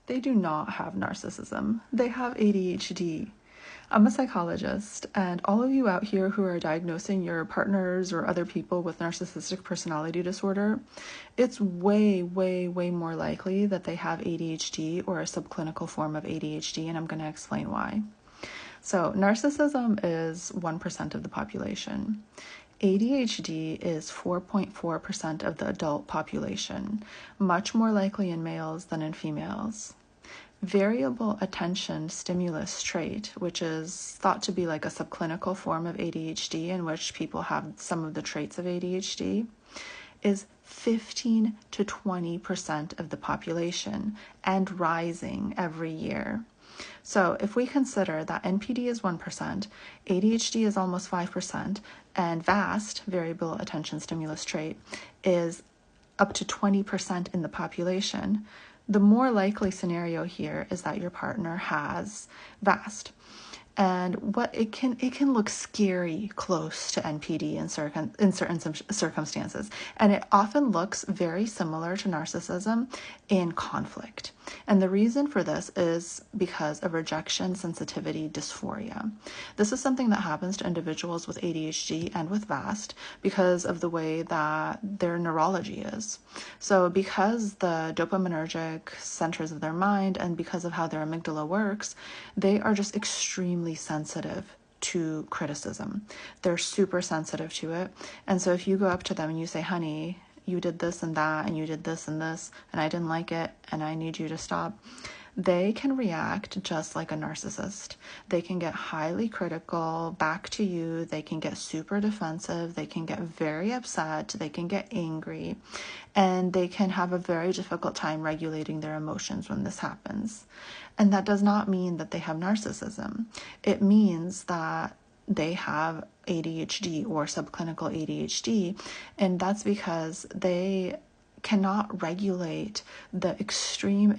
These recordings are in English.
They do not have narcissism. They have ADHD. I'm a psychologist, and all of you out here who are diagnosing your partners or other people with narcissistic personality disorder, it's way, way, way more likely that they have ADHD or a subclinical form of ADHD, and I'm going to explain why. So, narcissism is 1% of the population. ADHD is 4.4% of the adult population, much more likely in males than in females. Variable attention stimulus trait, which is thought to be like a subclinical form of ADHD in which people have some of the traits of ADHD, is 15 to 20% of the population and rising every year. So if we consider that NPD is 1%, ADHD is almost 5%, and VAST, variable attention stimulus trait, is up to 20% in the population, the more likely scenario here is that your partner has VAST. And what it can look scary close to NPD in certain circumstances. And it often looks very similar to narcissism in conflict. And the reason for this is because of rejection sensitivity dysphoria. This is something that happens to individuals with ADHD and with VAST because of the way that their neurology is. So because the dopaminergic centers of their mind and because of how their amygdala works, they are just extremely sensitive to criticism. They're super sensitive to it. And so if you go up to them and you say, honey, you did this and that, and you did this and this, and I didn't like it, and I need you to stop, they can react just like a narcissist. They can get highly critical back to you. They can get super defensive. They can get very upset. They can get angry. And they can have a very difficult time regulating their emotions when this happens. And that does not mean that they have narcissism. It means that they have ADHD or subclinical ADHD, and that's because they cannot regulate the extreme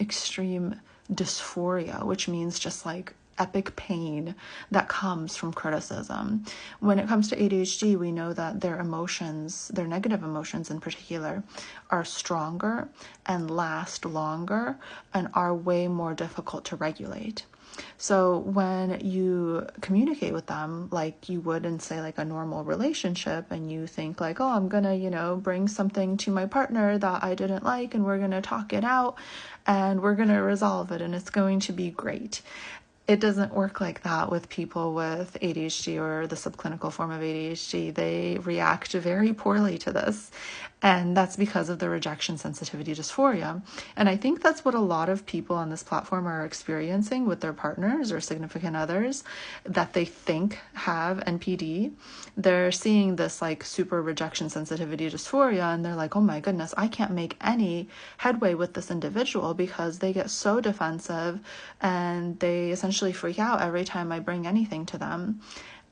dysphoria, which means just like epic pain that comes from criticism. When it comes to ADHD, we know that their emotions, their negative emotions in particular, are stronger and last longer and are way more difficult to regulate. So when you communicate with them like you would in, say, like a normal relationship, and you think like, oh, I'm gonna, bring something to my partner that I didn't like, and we're gonna talk it out, and we're gonna resolve it, and it's going to be great. It doesn't work like that with people with ADHD or the subclinical form of ADHD. They react very poorly to this. And that's because of the rejection sensitivity dysphoria. And I think that's what a lot of people on this platform are experiencing with their partners or significant others that they think have NPD. They're seeing this like super rejection sensitivity dysphoria, and they're like, oh my goodness, I can't make any headway with this individual because they get so defensive and they essentially freak out every time I bring anything to them.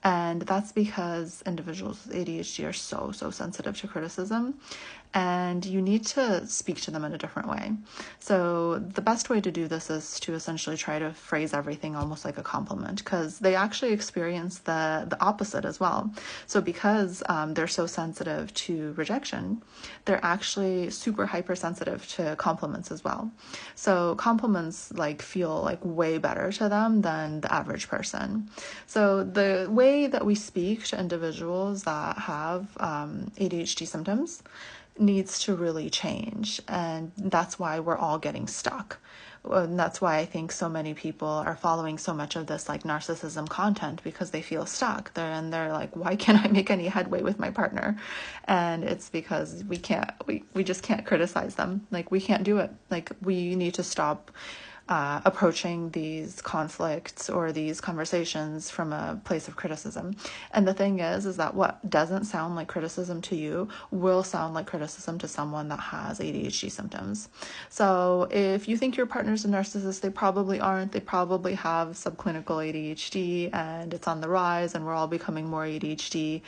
And that's because individuals with ADHD are so sensitive to criticism, and you need to speak to them in a different way. So the best way to do this is to essentially try to phrase everything almost like a compliment, because they actually experience the opposite as well. So because they're so sensitive to rejection, they're actually super hypersensitive to compliments as well. So compliments feel like way better to them than the average person. So the way that we speak to individuals that have ADHD symptoms needs to really change, and that's why we're all getting stuck. And that's why I think so many people are following so much of this like narcissism content, because they feel stuck. They're like, why can't I make any headway with my partner? And it's because we just can't criticize them. Like, we can't do it. Like, we need to stop approaching these conflicts or these conversations from a place of criticism. And the thing is that what doesn't sound like criticism to you will sound like criticism to someone that has ADHD symptoms. So if you think your partner's a narcissist, they probably aren't. They probably have subclinical ADHD, and it's on the rise, and we're all becoming more ADHD.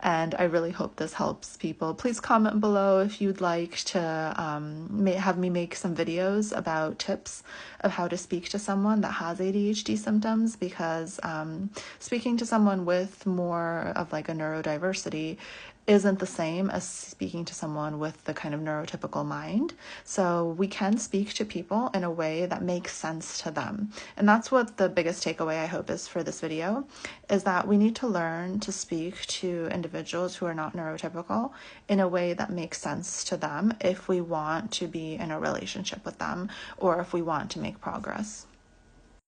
And I really hope this helps people. Please comment below if you'd like to have me make some videos about tips of how to speak to someone that has ADHD symptoms, because speaking to someone with more of like a neurodiversity isn't the same as speaking to someone with the kind of neurotypical mind. So we can speak to people in a way that makes sense to them. And that's what the biggest takeaway I hope is for this video, is that we need to learn to speak to individuals who are not neurotypical in a way that makes sense to them if we want to be in a relationship with them or if we want to make progress.